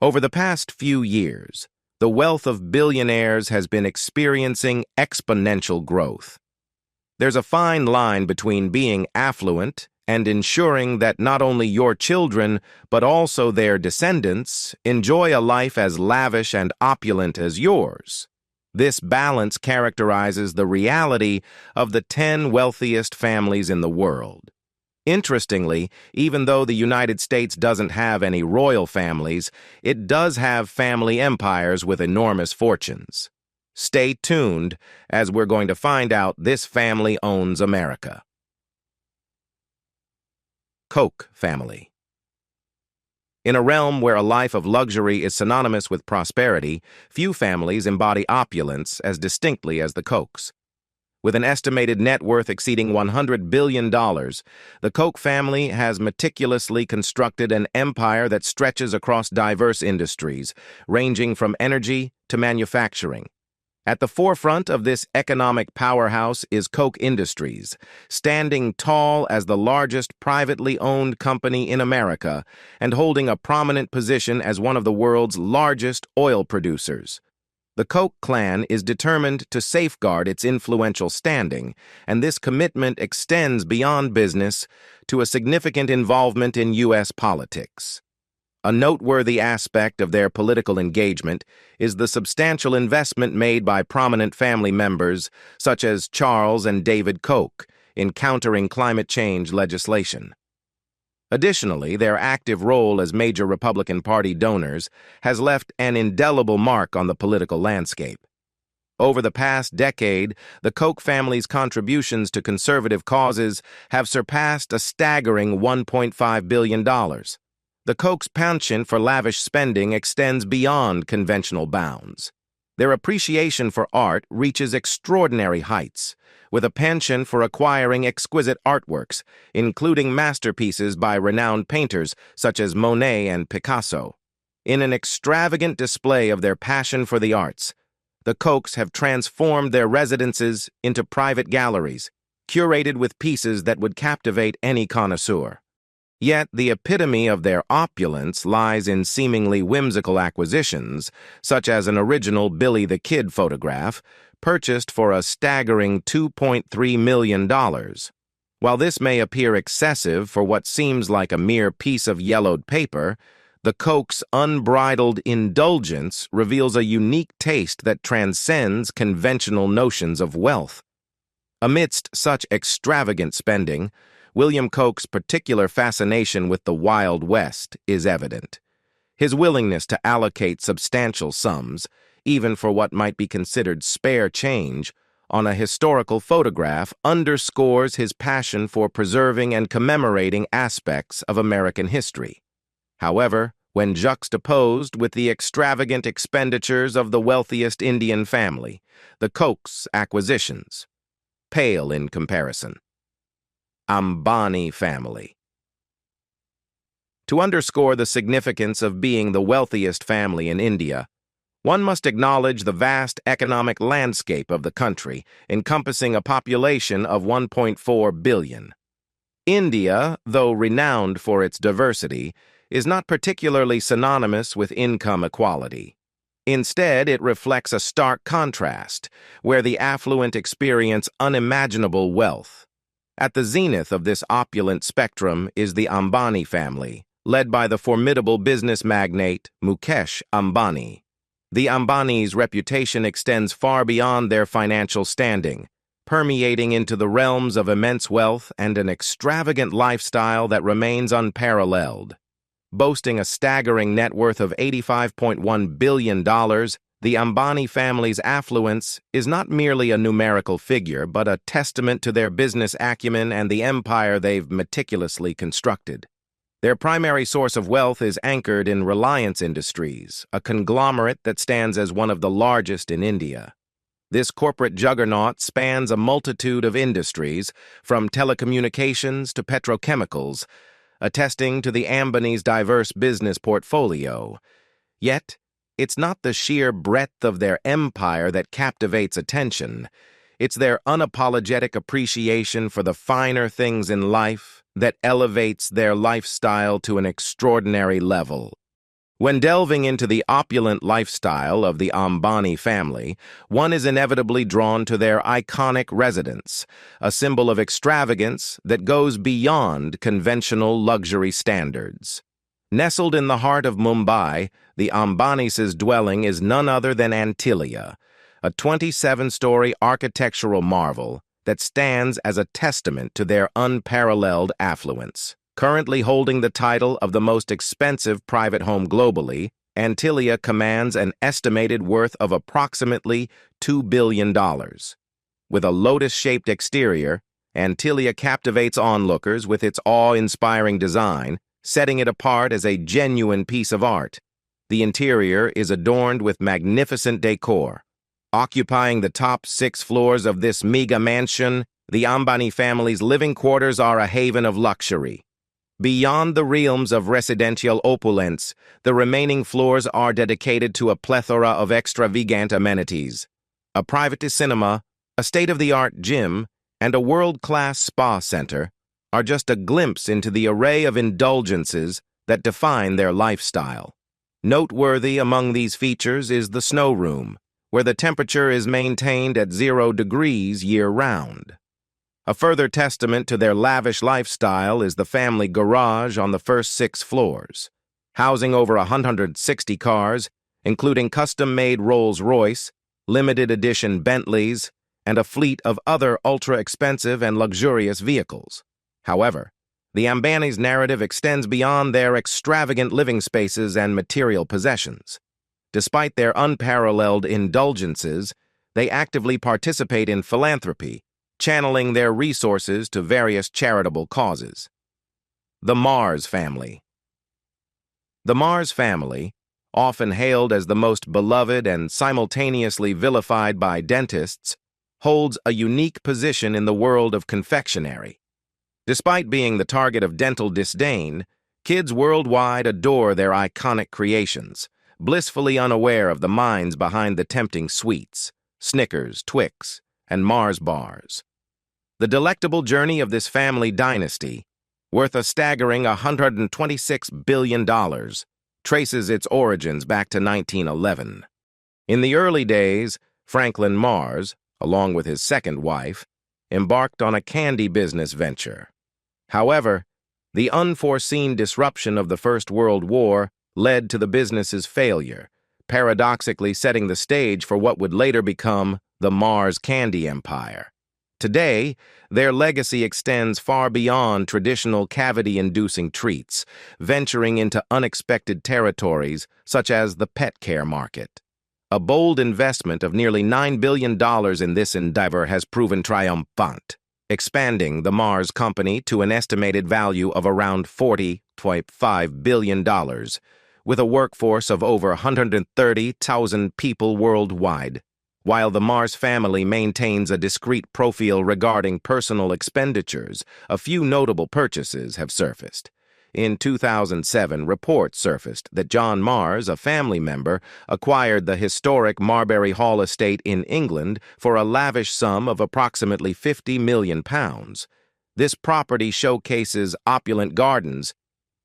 Over the past few years, the wealth of billionaires has been experiencing exponential growth. There's a fine line between being affluent and ensuring that not only your children, but also their descendants, enjoy a life as lavish and opulent as yours. This balance characterizes the reality of the 10 wealthiest families in the world. Interestingly, even though the United States doesn't have any royal families, it does have family empires with enormous fortunes. Stay tuned, as we're going to find out this family owns America. Koch Family. In a realm where a life of luxury is synonymous with prosperity, few families embody opulence as distinctly as the Kochs. With an estimated net worth exceeding $100 billion, the Koch family has meticulously constructed an empire that stretches across diverse industries, ranging from energy to manufacturing. At the forefront of this economic powerhouse is Koch Industries, standing tall as the largest privately owned company in America and holding a prominent position as one of the world's largest oil producers. The Koch clan is determined to safeguard its influential standing, and this commitment extends beyond business to a significant involvement in U.S. politics. A noteworthy aspect of their political engagement is the substantial investment made by prominent family members, such as Charles and David Koch, in countering climate change legislation. Additionally, their active role as major Republican Party donors has left an indelible mark on the political landscape. Over the past decade, the Koch family's contributions to conservative causes have surpassed a staggering $1.5 billion. The Koch's penchant for lavish spending extends beyond conventional bounds. Their appreciation for art reaches extraordinary heights, with a penchant for acquiring exquisite artworks, including masterpieces by renowned painters such as Monet and Picasso. In an extravagant display of their passion for the arts, the Kochs have transformed their residences into private galleries, curated with pieces that would captivate any connoisseur. Yet the epitome of their opulence lies in seemingly whimsical acquisitions, such as an original Billy the Kid photograph, purchased for a staggering $2.3 million. While this may appear excessive for what seems like a mere piece of yellowed paper, the Koch's unbridled indulgence reveals a unique taste that transcends conventional notions of wealth. Amidst such extravagant spending, William Koch's particular fascination with the Wild West is evident. His willingness to allocate substantial sums, even for what might be considered spare change, on a historical photograph underscores his passion for preserving and commemorating aspects of American history. However, when juxtaposed with the extravagant expenditures of the wealthiest Indian family, the Koch's acquisitions pale in comparison. Ambani Family. To underscore the significance of being the wealthiest family in India, one must acknowledge the vast economic landscape of the country, encompassing a population of 1.4 billion. India, though renowned for its diversity, is not particularly synonymous with income equality. Instead, it reflects a stark contrast, where the affluent experience unimaginable wealth. At the zenith of this opulent spectrum is the Ambani family, led by the formidable business magnate Mukesh Ambani. The Ambani's reputation extends far beyond their financial standing, permeating into the realms of immense wealth and an extravagant lifestyle that remains unparalleled. Boasting a staggering net worth of $85.1 billion, the Ambani family's affluence is not merely a numerical figure, but a testament to their business acumen and the empire they've meticulously constructed. Their primary source of wealth is anchored in Reliance Industries, a conglomerate that stands as one of the largest in India. This corporate juggernaut spans a multitude of industries, from telecommunications to petrochemicals, attesting to the Ambani's diverse business portfolio. Yet, it's not the sheer breadth of their empire that captivates attention. It's their unapologetic appreciation for the finer things in life that elevates their lifestyle to an extraordinary level. When delving into the opulent lifestyle of the Ambani family, one is inevitably drawn to their iconic residence, a symbol of extravagance that goes beyond conventional luxury standards. Nestled in the heart of Mumbai, the Ambanis' dwelling is none other than Antilia, a 27-story architectural marvel that stands as a testament to their unparalleled affluence. Currently holding the title of the most expensive private home globally, Antilia commands an estimated worth of approximately $2 billion. With a lotus-shaped exterior, Antilia captivates onlookers with its awe-inspiring design, setting it apart as a genuine piece of art. The interior is adorned with magnificent decor. Occupying the top 6 floors of this mega mansion, the Ambani family's living quarters are a haven of luxury. Beyond the realms of residential opulence, the remaining floors are dedicated to a plethora of extravagant amenities. A private cinema, a state-of-the-art gym, and a world-class spa center are just a glimpse into the array of indulgences that define their lifestyle. Noteworthy among these features is the snow room, where the temperature is maintained at 0 degrees year-round. A further testament to their lavish lifestyle is the family garage on the first 6 floors, housing over 160 cars, including custom-made Rolls-Royce, limited-edition Bentleys, and a fleet of other ultra-expensive and luxurious vehicles. However, the Ambani's narrative extends beyond their extravagant living spaces and material possessions. Despite their unparalleled indulgences, they actively participate in philanthropy, channeling their resources to various charitable causes. The Mars Family. The Mars family, often hailed as the most beloved and simultaneously vilified by dentists, holds a unique position in the world of confectionery. Despite being the target of dental disdain, kids worldwide adore their iconic creations, blissfully unaware of the minds behind the tempting sweets, Snickers, Twix, and Mars bars. The delectable journey of this family dynasty, worth a staggering $126 billion, traces its origins back to 1911. In the early days, Franklin Mars, along with his second wife, embarked on a candy business venture. However, the unforeseen disruption of the First World War led to the business's failure, paradoxically setting the stage for what would later become the Mars Candy Empire. Today, their legacy extends far beyond traditional cavity-inducing treats, venturing into unexpected territories such as the pet care market. A bold investment of nearly $9 billion in this endeavor has proven triumphant, expanding the Mars company to an estimated value of around $40.5 billion, with a workforce of over 130,000 people worldwide. While the Mars family maintains a discreet profile regarding personal expenditures, a few notable purchases have surfaced. In 2007, reports surfaced that John Mars, a family member, acquired the historic Marbury Hall estate in England for a lavish sum of approximately £50 million. This property showcases opulent gardens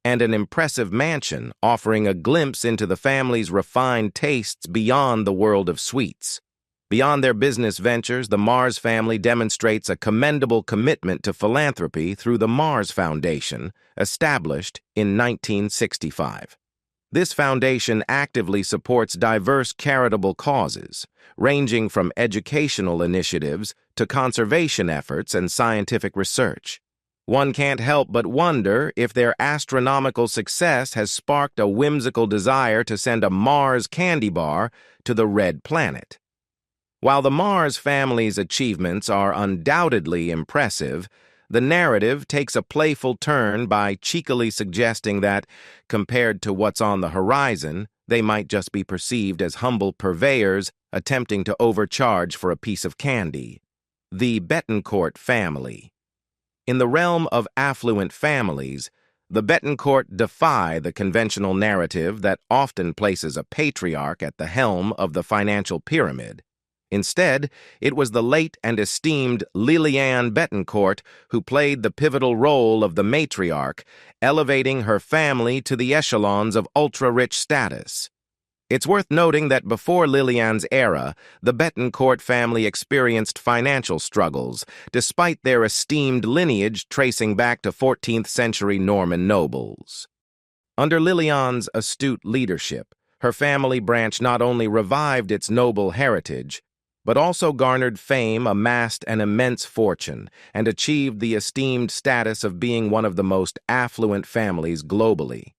and an impressive mansion, offering a glimpse into the family's refined tastes beyond the world of sweets. Beyond their business ventures, the Mars family demonstrates a commendable commitment to philanthropy through the Mars Foundation, established in 1965. This foundation actively supports diverse charitable causes, ranging from educational initiatives to conservation efforts and scientific research. One can't help but wonder if their astronomical success has sparked a whimsical desire to send a Mars candy bar to the red planet. While the Mars family's achievements are undoubtedly impressive, the narrative takes a playful turn by cheekily suggesting that, compared to what's on the horizon, they might just be perceived as humble purveyors attempting to overcharge for a piece of candy. The Benton family. In the realm of affluent families, the Bettencourt defy the conventional narrative that often places a patriarch at the helm of the financial pyramid. Instead, it was the late and esteemed Liliane Bettencourt who played the pivotal role of the matriarch, elevating her family to the echelons of ultra-rich status. It's worth noting that before Liliane's era, the Bettencourt family experienced financial struggles, despite their esteemed lineage tracing back to 14th-century Norman nobles. Under Liliane's astute leadership, her family branch not only revived its noble heritage, but also garnered fame, amassed an immense fortune, and achieved the esteemed status of being one of the most affluent families globally.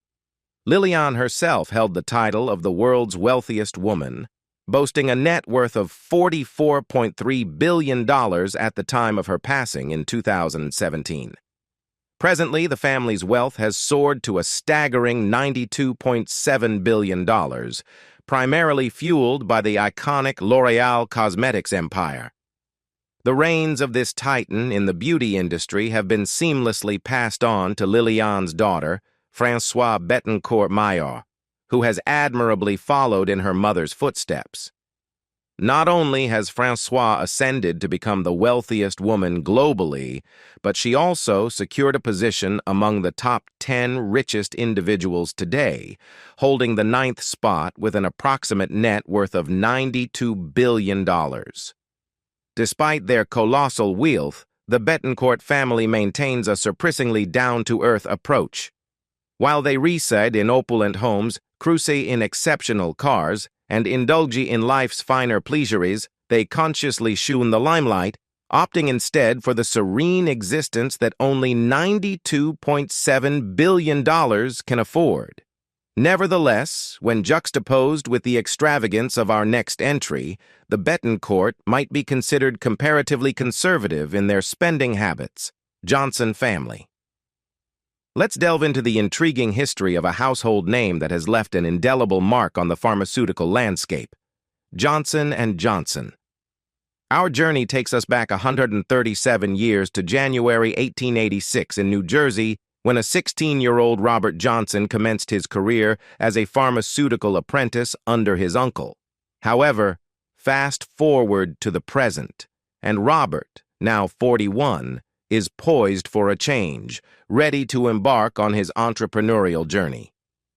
Liliane herself held the title of the world's wealthiest woman, boasting a net worth of $44.3 billion at the time of her passing in 2017. Presently, the family's wealth has soared to a staggering $92.7 billion, primarily fueled by the iconic L'Oréal cosmetics empire. The reins of this titan in the beauty industry have been seamlessly passed on to Liliane's daughter, Françoise Bettencourt-Maillard, who has admirably followed in her mother's footsteps. Not only has Françoise ascended to become the wealthiest woman globally, but she also secured a position among the top 10 richest individuals today, holding the 9th spot with an approximate net worth of $92 billion. Despite their colossal wealth, the Bettencourt family maintains a surprisingly down-to-earth approach. While they reside in opulent homes, cruise in exceptional cars, and indulge in life's finer pleasures, they consciously shun the limelight, opting instead for the serene existence that only $92.7 billion can afford. Nevertheless, when juxtaposed with the extravagance of our next entry, the Bettencourt might be considered comparatively conservative in their spending habits. Johnson Family. Let's delve into the intriguing history of a household name that has left an indelible mark on the pharmaceutical landscape. Johnson & Johnson. Our journey takes us back 137 years to January 1886 in New Jersey, when a 16-year-old Robert Johnson commenced his career as a pharmaceutical apprentice under his uncle. However, fast forward to the present, and Robert, now 41, is poised for a change, ready to embark on his entrepreneurial journey.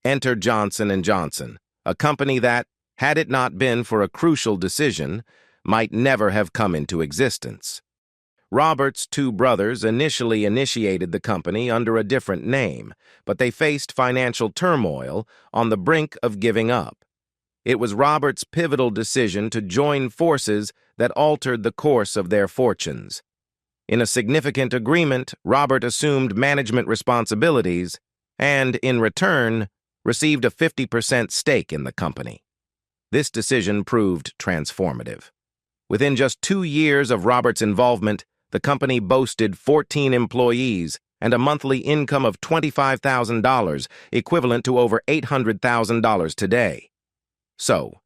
Enter Johnson & Johnson, a company that, had it not been for a crucial decision, might never have come into existence. Robert's two brothers initially initiated the company under a different name, but they faced financial turmoil on the brink of giving up. It was Robert's pivotal decision to join forces that altered the course of their fortunes. In a significant agreement, Robert assumed management responsibilities and, in return, received a 50% stake in the company. This decision proved transformative. Within just 2 years of Robert's involvement, the company boasted 14 employees and a monthly income of $25,000, equivalent to over $800,000 today. So,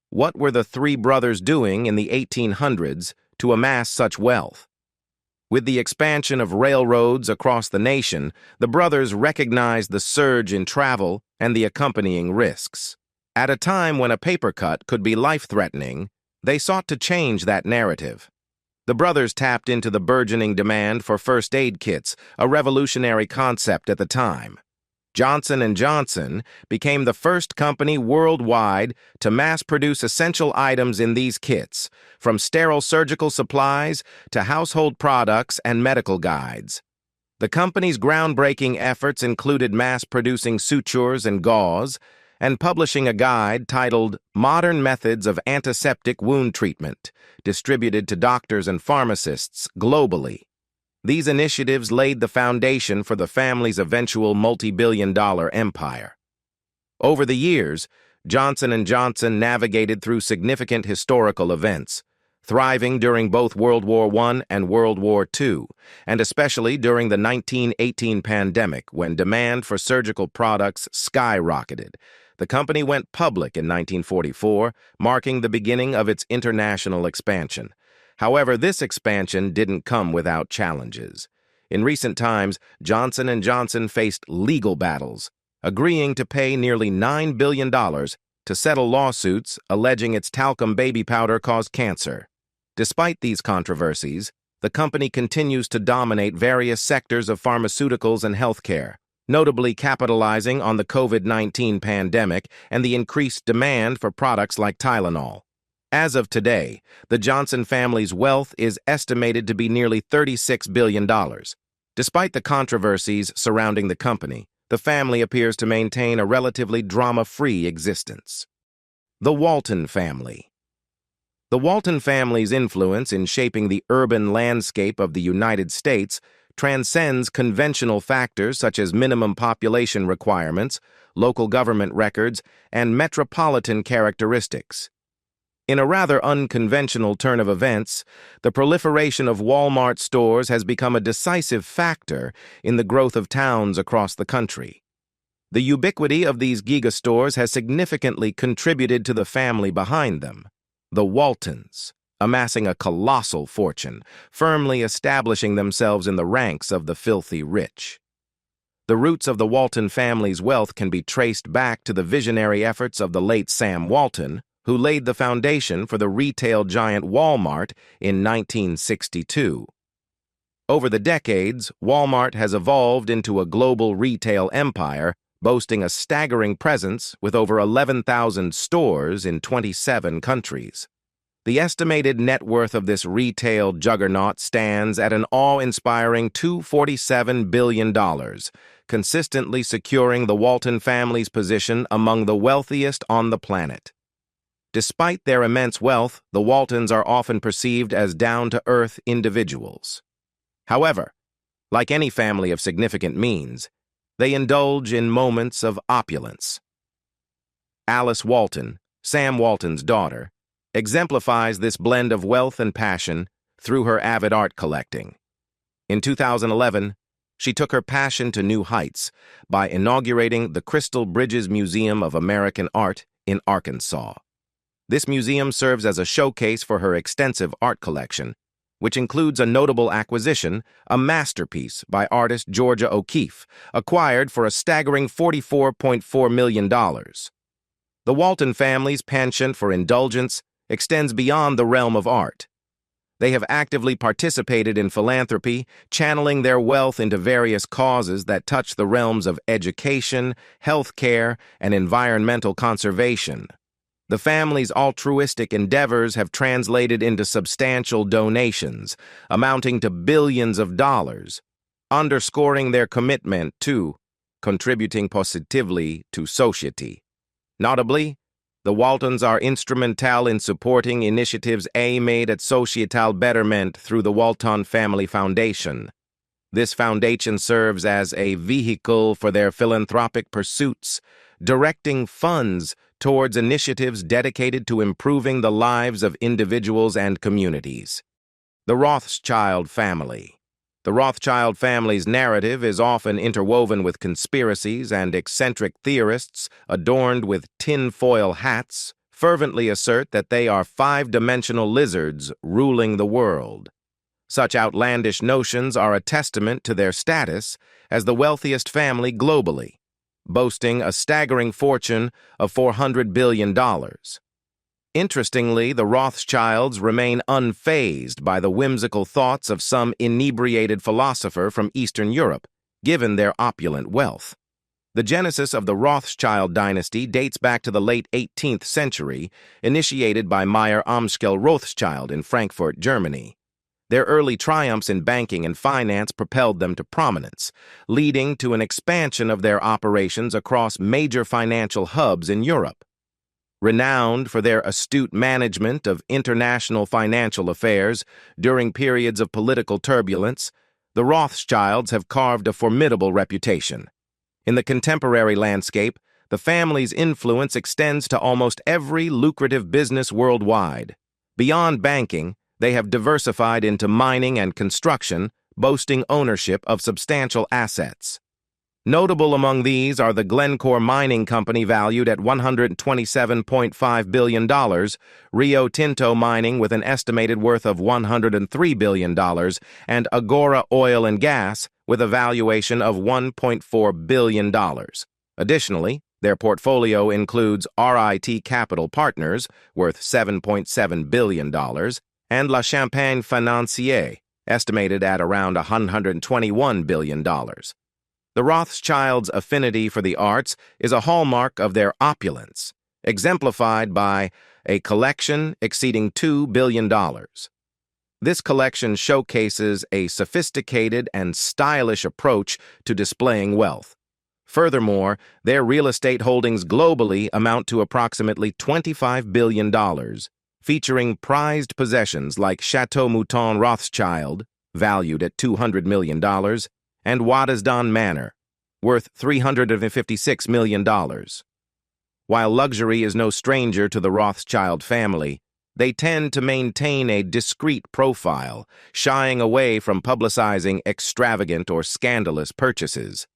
what were the three brothers doing in the 1800s to amass such wealth? With the expansion of railroads across the nation, the brothers recognized the surge in travel and the accompanying risks. At a time when a paper cut could be life-threatening, they sought to change that narrative. The brothers tapped into the burgeoning demand for first aid kits, a revolutionary concept at the time. Johnson & Johnson became the first company worldwide to mass-produce essential items in these kits, from sterile surgical supplies to household products and medical guides. The company's groundbreaking efforts included mass-producing sutures and gauze, and publishing a guide titled Modern Methods of Antiseptic Wound Treatment, distributed to doctors and pharmacists globally. These initiatives laid the foundation for the family's eventual multi-billion-dollar empire. Over the years, Johnson & Johnson navigated through significant historical events, thriving during both World War I and World War II, and especially during the 1918 pandemic, when demand for surgical products skyrocketed. The company went public in 1944, marking the beginning of its international expansion. However, this expansion didn't come without challenges. In recent times, Johnson & Johnson faced legal battles, agreeing to pay nearly $9 billion to settle lawsuits alleging its talcum baby powder caused cancer. Despite these controversies, the company continues to dominate various sectors of pharmaceuticals and healthcare, notably capitalizing on the COVID-19 pandemic and the increased demand for products like Tylenol. As of today, the Johnson family's wealth is estimated to be nearly $36 billion. Despite the controversies surrounding the company, the family appears to maintain a relatively drama-free existence. The Walton Family. The Walton family's influence in shaping the urban landscape of the United States transcends conventional factors such as minimum population requirements, local government records, and metropolitan characteristics. In a rather unconventional turn of events, the proliferation of Walmart stores has become a decisive factor in the growth of towns across the country. The ubiquity of these gigastores has significantly contributed to the family behind them, the Waltons, amassing a colossal fortune, firmly establishing themselves in the ranks of the filthy rich. The roots of the Walton family's wealth can be traced back to the visionary efforts of the late Sam Walton, who laid the foundation for the retail giant Walmart in 1962. Over the decades, Walmart has evolved into a global retail empire, boasting a staggering presence with over 11,000 stores in 27 countries. The estimated net worth of this retail juggernaut stands at an awe-inspiring $247 billion, consistently securing the Walton family's position among the wealthiest on the planet. Despite their immense wealth, the Waltons are often perceived as down-to-earth individuals. However, like any family of significant means, they indulge in moments of opulence. Alice Walton, Sam Walton's daughter, exemplifies this blend of wealth and passion through her avid art collecting. In 2011, she took her passion to new heights by inaugurating the Crystal Bridges Museum of American Art in Arkansas. This museum serves as a showcase for her extensive art collection, which includes a notable acquisition, a masterpiece by artist Georgia O'Keeffe, acquired for a staggering $44.4 million. The Walton family's penchant for indulgence extends beyond the realm of art. They have actively participated in philanthropy, channeling their wealth into various causes that touch the realms of education, healthcare, and environmental conservation. The family's altruistic endeavors have translated into substantial donations, amounting to billions of dollars, underscoring their commitment to contributing positively to society. Notably, the Waltons are instrumental in supporting initiatives aimed at societal betterment through the Walton Family Foundation. This foundation serves as a vehicle for their philanthropic pursuits, directing funds towards initiatives dedicated to improving the lives of individuals and communities. The Rothschild Family. The Rothschild family's narrative is often interwoven with conspiracies, and eccentric theorists, adorned with tin-foil hats, fervently assert that they are five-dimensional lizards ruling the world. Such outlandish notions are a testament to their status as the wealthiest family globally, boasting a staggering fortune of $400 billion. Interestingly, the Rothschilds remain unfazed by the whimsical thoughts of some inebriated philosopher from Eastern Europe, given their opulent wealth. The genesis of the Rothschild dynasty dates back to the late 18th century, initiated by Meyer Amschel Rothschild in Frankfurt, Germany. Their early triumphs in banking and finance propelled them to prominence, leading to an expansion of their operations across major financial hubs in Europe. Renowned for their astute management of international financial affairs during periods of political turbulence, the Rothschilds have carved a formidable reputation. In the contemporary landscape, the family's influence extends to almost every lucrative business worldwide. Beyond banking, they have diversified into mining and construction, boasting ownership of substantial assets. Notable among these are the Glencore Mining Company, valued at $127.5 billion, Rio Tinto Mining with an estimated worth of $103 billion, and Agora Oil and Gas with a valuation of $1.4 billion. Additionally, Their portfolio includes RIT Capital Partners, worth $7.7 billion, and La Champagne Financier, estimated at around $121 billion. The Rothschilds' affinity for the arts is a hallmark of their opulence, exemplified by a collection exceeding $2 billion. This collection showcases a sophisticated and stylish approach to displaying wealth. Furthermore, their real estate holdings globally amount to approximately $25 billion, featuring prized possessions like Chateau Mouton Rothschild, valued at $200 million, and Waddesdon Manor, worth $356 million. While luxury is no stranger to the Rothschild family, they tend to maintain a discreet profile, shying away from publicizing extravagant or scandalous purchases.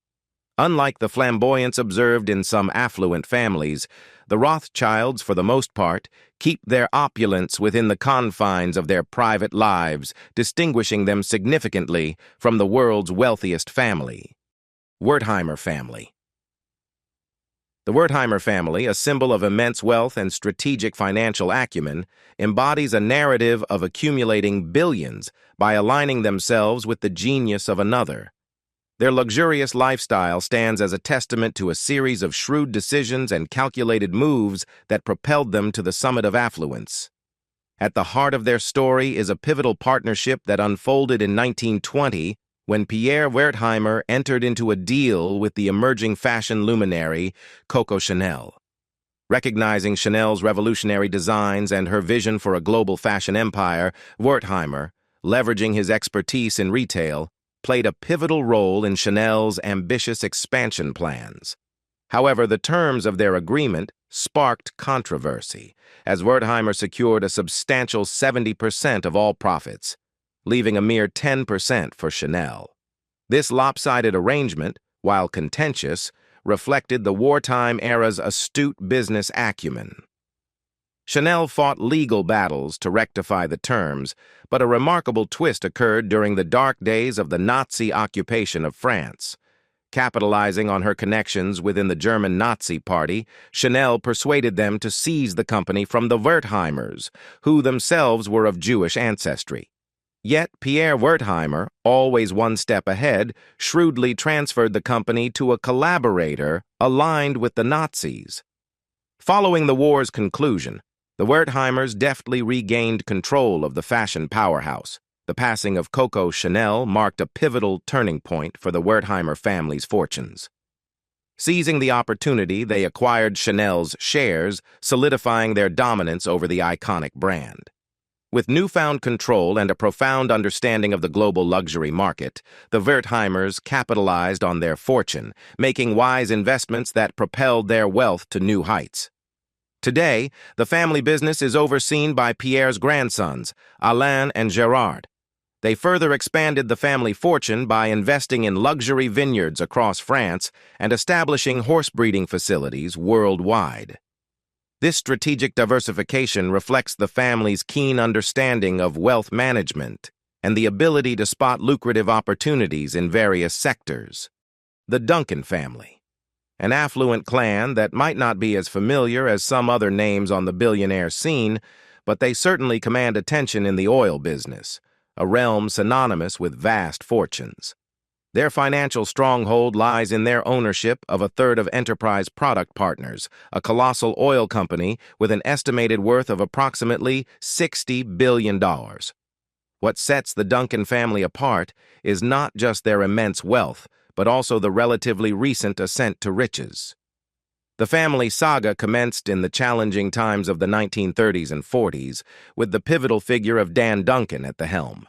Unlike the flamboyance observed in some affluent families, the Rothschilds, for the most part, keep their opulence within the confines of their private lives, distinguishing them significantly from the world's wealthiest family. Werheimer Family. The Werheimer family, a symbol of immense wealth and strategic financial acumen, embodies a narrative of accumulating billions by aligning themselves with the genius of another. Their luxurious lifestyle stands as a testament to a series of shrewd decisions and calculated moves that propelled them to the summit of affluence. At the heart of their story is a pivotal partnership that unfolded in 1920 when Pierre Wertheimer entered into a deal with the emerging fashion luminary Coco Chanel. Recognizing Chanel's revolutionary designs and her vision for a global fashion empire, Wertheimer, leveraging his expertise in retail, played a pivotal role in Chanel's ambitious expansion plans. However, the terms of their agreement sparked controversy, as Wertheimer secured a substantial 70% of all profits, leaving a mere 10% for Chanel. This lopsided arrangement, while contentious, reflected the wartime era's astute business acumen. Chanel fought legal battles to rectify the terms, but a remarkable twist occurred during the dark days of the Nazi occupation of France. Capitalizing on her connections within the German Nazi Party, Chanel persuaded them to seize the company from the Wertheimers, who themselves were of Jewish ancestry. Yet Pierre Wertheimer, always one step ahead, shrewdly transferred the company to a collaborator aligned with the Nazis. Following the war's conclusion, the Wertheimers deftly regained control of the fashion powerhouse. The passing of Coco Chanel marked a pivotal turning point for the Wertheimer family's fortunes. Seizing the opportunity, they acquired Chanel's shares, solidifying their dominance over the iconic brand. With newfound control and a profound understanding of the global luxury market, the Wertheimers capitalized on their fortune, making wise investments that propelled their wealth to new heights. Today, the family business is overseen by Pierre's grandsons, Alain and Gerard. They further expanded the family fortune by investing in luxury vineyards across France and establishing horse breeding facilities worldwide. This strategic diversification reflects the family's keen understanding of wealth management and the ability to spot lucrative opportunities in various sectors. The Duncan Family. An affluent clan that might not be as familiar as some other names on the billionaire scene, but they certainly command attention in the oil business, a realm synonymous with vast fortunes. Their financial stronghold lies in their ownership of a third of Enterprise Product Partners, a colossal oil company with an estimated worth of approximately $60 billion. What sets the Duncan family apart is not just their immense wealth, but also the relatively recent ascent to riches. The family saga commenced in the challenging times of the 1930s and 40s, with the pivotal figure of Dan Duncan at the helm.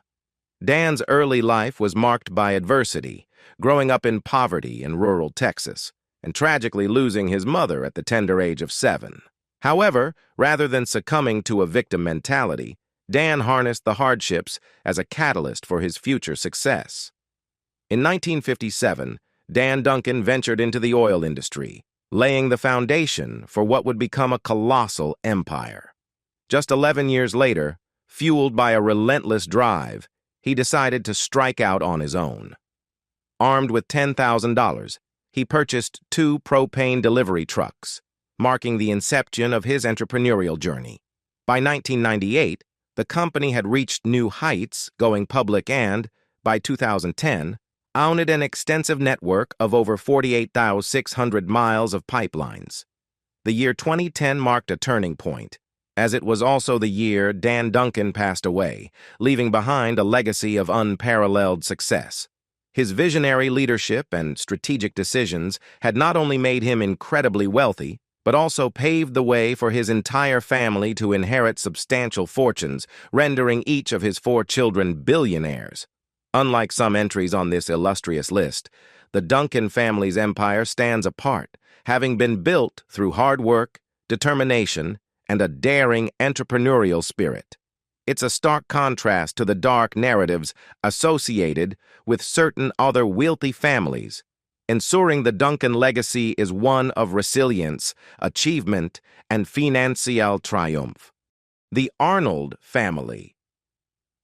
Dan's early life was marked by adversity, growing up in poverty in rural Texas, and tragically losing his mother at the tender age of 7. However, rather than succumbing to a victim mentality, Dan harnessed the hardships as a catalyst for his future success. In 1957, Dan Duncan ventured into the oil industry, laying the foundation for what would become a colossal empire. Just 11 years later, fueled by a relentless drive, he decided to strike out on his own. Armed with $10,000, he purchased 2 propane delivery trucks, marking the inception of his entrepreneurial journey. By 1998, the company had reached new heights, going public and, by 2010, owned an extensive network of over 48,600 miles of pipelines. The year 2010 marked a turning point, as it was also the year Duncan passed away, leaving behind a legacy of unparalleled success. His visionary leadership and strategic decisions had not only made him incredibly wealthy, but also paved the way for his entire family to inherit substantial fortunes, rendering each of his 4 children billionaires. Unlike some entries on this illustrious list, the Duncan family's empire stands apart, having been built through hard work, determination, and a daring entrepreneurial spirit. It's a stark contrast to the dark narratives associated with certain other wealthy families, ensuring the Duncan legacy is one of resilience, achievement, and financial triumph. The Arnold Family.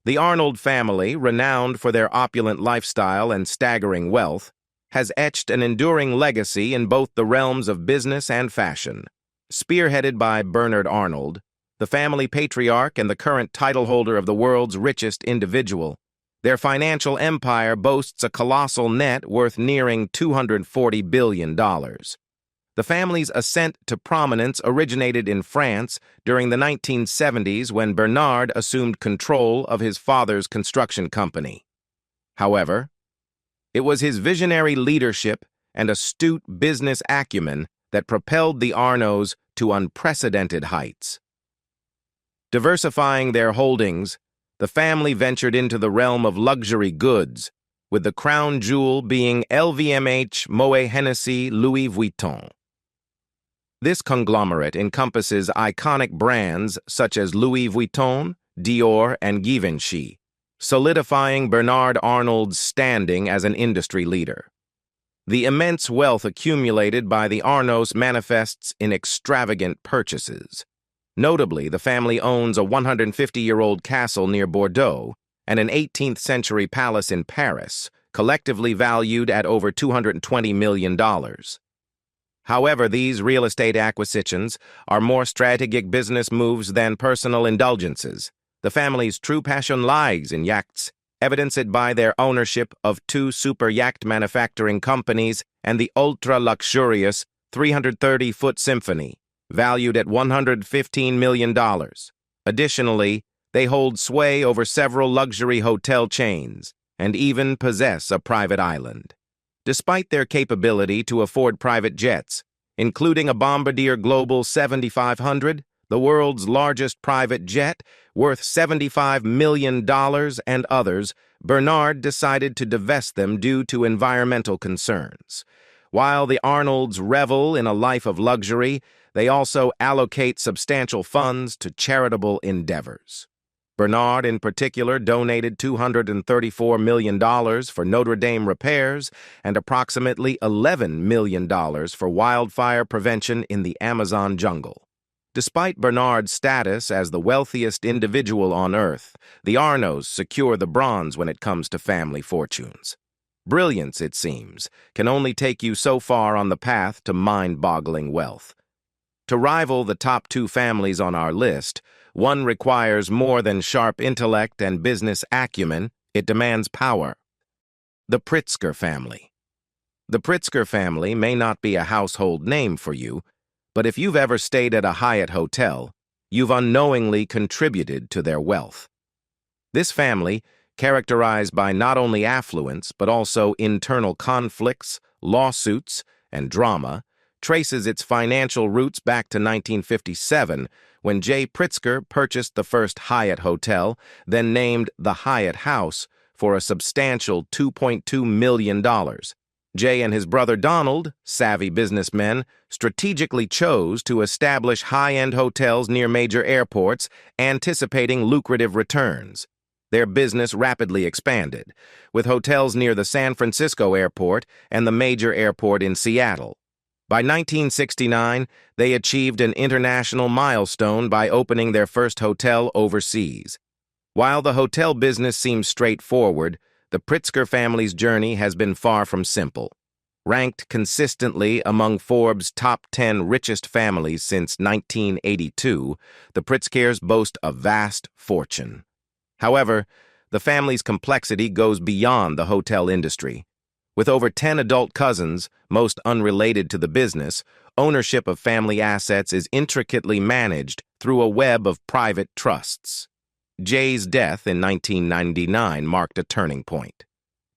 The Arnold family, renowned for their opulent lifestyle and staggering wealth, has etched an enduring legacy in both the realms of business and fashion. Spearheaded by Bernard Arnold, the family patriarch and the current title holder of the world's richest individual, their financial empire boasts a colossal net worth nearing $240 billion. The family's ascent to prominence originated in France during the 1970s when Bernard assumed control of his father's construction company. However, it was his visionary leadership and astute business acumen that propelled the Arnolds to unprecedented heights. Diversifying their holdings, the family ventured into the realm of luxury goods, with the crown jewel being LVMH Moet Hennessy Louis Vuitton. This conglomerate encompasses iconic brands such as Louis Vuitton, Dior, and Givenchy, solidifying Bernard Arnold's standing as an industry leader. The immense wealth accumulated by the Arnolds manifests in extravagant purchases. Notably, the family owns a 150-year-old castle near Bordeaux and an 18th-century palace in Paris, collectively valued at over $220 million. However, these real estate acquisitions are more strategic business moves than personal indulgences. The family's true passion lies in yachts, evidenced by their ownership of 2 super yacht manufacturing companies and the ultra-luxurious 330-foot Symphony, valued at $115 million. Additionally, they hold sway over several luxury hotel chains and even possess a private island. Despite their capability to afford private jets, including a Bombardier Global 7500, the world's largest private jet, worth $75 million, and others, Bernard decided to divest them due to environmental concerns. While the Arnolds revel in a life of luxury, they also allocate substantial funds to charitable endeavors. Bernard, in particular, donated $234 million for Notre Dame repairs and approximately $11 million for wildfire prevention in the Amazon jungle. Despite Bernard's status as the wealthiest individual on Earth, the Arnolds secure the bronze when it comes to family fortunes. Brilliance, it seems, can only take you so far on the path to mind-boggling wealth. To rival the top 2 families on our list, one requires more than sharp intellect and business acumen, it demands power. The Prattsker Family. The Prattsker family may not be a household name for you, but if you've ever stayed at a Hyatt hotel, you've unknowingly contributed to their wealth. This family, characterized by not only affluence but also internal conflicts, lawsuits, and drama, traces its financial roots back to 1957, when J. Prattsker purchased the first Hyatt hotel, then named the Hyatt House, for a substantial $2.2 million. Jay and his brother Donald, savvy businessmen, strategically chose to establish high-end hotels near major airports, anticipating lucrative returns. Their business rapidly expanded, with hotels near the San Francisco airport and the major airport in Seattle. By 1969, they achieved an international milestone by opening their first hotel overseas. While the hotel business seems straightforward, the Prattsker family's journey has been far from simple. Ranked consistently among Forbes' top 10 richest families since 1982, the Prattskers boast a vast fortune. However, the family's complexity goes beyond the hotel industry. With over 10 adult cousins, most unrelated to the business, ownership of family assets is intricately managed through a web of private trusts. Jay's death in 1999 marked a turning point.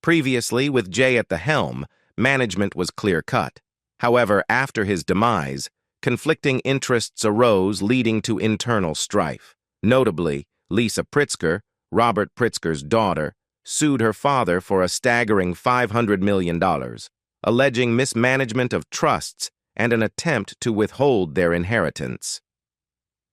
Previously, with Jay at the helm, management was clear-cut. However, after his demise, conflicting interests arose, leading to internal strife. Notably, Lisa Prattsker, Robert Pratsker's daughter, sued her father for a staggering $500 million, alleging mismanagement of trusts and an attempt to withhold their inheritance.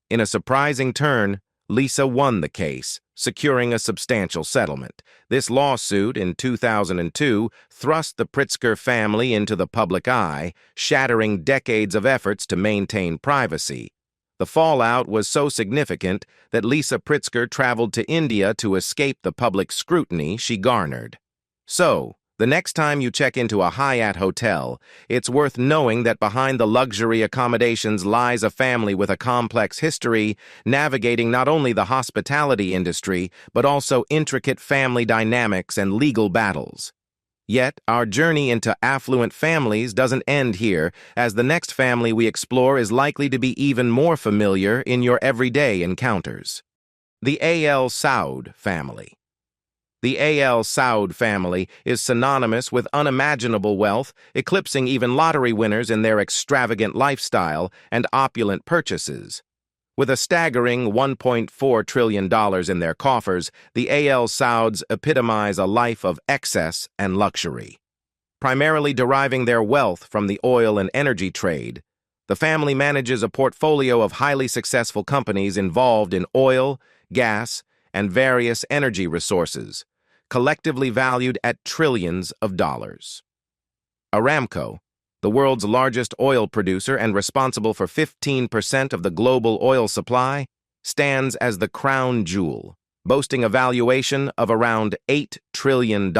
In a surprising turn, Lisa won the case, securing a substantial settlement. This lawsuit in 2002 thrust the Prattsker family into the public eye, shattering decades of efforts to maintain privacy. The fallout was so significant that Lisa Prattsker traveled to India to escape the public scrutiny she garnered. So, the next time you check into a Hyatt hotel, it's worth knowing that behind the luxury accommodations lies a family with a complex history, navigating not only the hospitality industry, but also intricate family dynamics and legal battles. Yet, our journey into affluent families doesn't end here, as the next family we explore is likely to be even more familiar in your everyday encounters. The Al Saud Family. The Al Saud family is synonymous with unimaginable wealth, eclipsing even lottery winners in their extravagant lifestyle and opulent purchases. With a staggering $1.4 trillion in their coffers, the Al Sauds epitomize a life of excess and luxury. Primarily deriving their wealth from the oil and energy trade, the family manages a portfolio of highly successful companies involved in oil, gas, and various energy resources, collectively valued at trillions of dollars. Aramco, the world's largest oil producer and responsible for 15% of the global oil supply, stands as the crown jewel, boasting a valuation of around $8 trillion.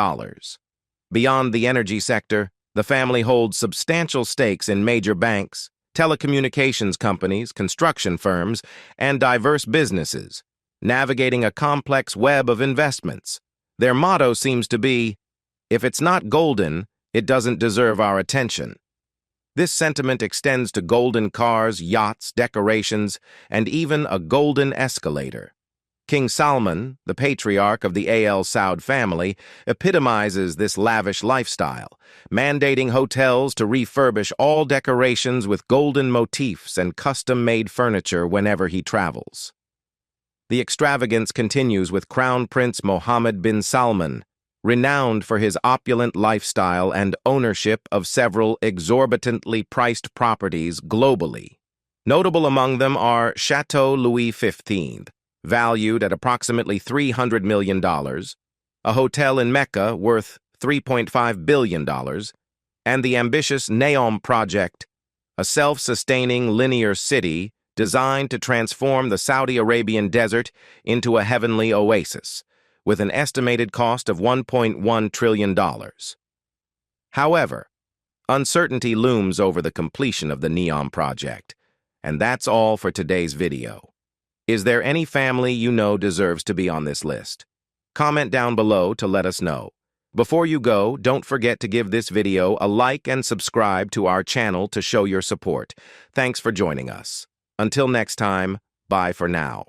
Beyond the energy sector, the family holds substantial stakes in major banks, telecommunications companies, construction firms, and diverse businesses, navigating a complex web of investments. Their motto seems to be, "If it's not golden, it doesn't deserve our attention." This sentiment extends to golden cars, yachts, decorations, and even a golden escalator. King Salman, the patriarch of the Al Saud family, epitomizes this lavish lifestyle, mandating hotels to refurbish all decorations with golden motifs and custom-made furniture whenever he travels. The extravagance continues with Crown Prince Mohammed bin Salman, renowned for his opulent lifestyle and ownership of several exorbitantly priced properties globally. Notable among them are Chateau Louis XV, valued at approximately $300 million, a hotel in Mecca worth $3.5 billion, and the ambitious Neom project, a self-sustaining linear city designed to transform the Saudi Arabian desert into a heavenly oasis, with an estimated cost of $1.1 trillion. However, uncertainty looms over the completion of the Neom project, and that's all for today's video. Is there any family you know deserves to be on this list? Comment down below to let us know. Before you go, don't forget to give this video a like and subscribe to our channel to show your support. Thanks for joining us. Until next time, bye for now.